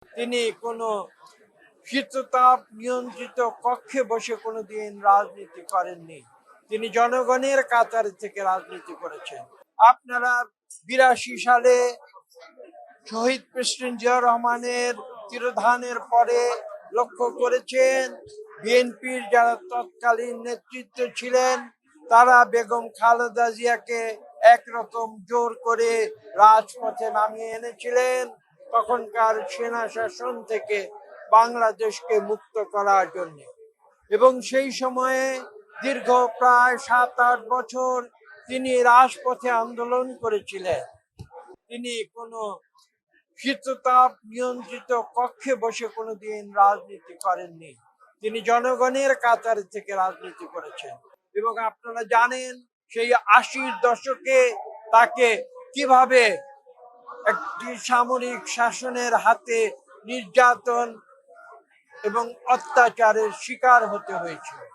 তিনি কোনো শীততাপ নিয়ন্ত্রিত কক্ষে বসে কোনোদিন রাজনীতি করেননি। তিনি জনগণের কাতার থেকে রাজনীতি করেছেন। আপনারা 82 সালে শহীদ প্রেসিডেন্ট জিয়াউর রহমানের তিরোধানের পরে লক্ষ্য করেছেন বিএনপির যারা তৎকালীন নেতৃত্ব ছিলেন তারা বেগম খালেদা জিয়াকে একরকম জোর করে রাজপথে নামিয়ে এনেছিলেন তখনকার সেনা শাসন থেকে বাংলাদেশকে মুক্ত করার জন্য। এবং সেই সময়ে দীর্ঘ প্রায় 7-8 বছর তিনি রাজপথে আন্দোলন করেছিলেন। তিনি কোনো শীততাপ নিয়ন্ত্রিত কক্ষে বসে কোনোদিন রাজনীতি করেননি। তিনি জনগণের কাতার থেকে রাজনীতি করেছেন। এবং আপনারা জানেন সেই 80-র দশকে তাকে কিভাবে একটি সামরিক শাসনের হাতে নির্যাতন এবং অত্যাচারের শিকার হতে হয়েছিল।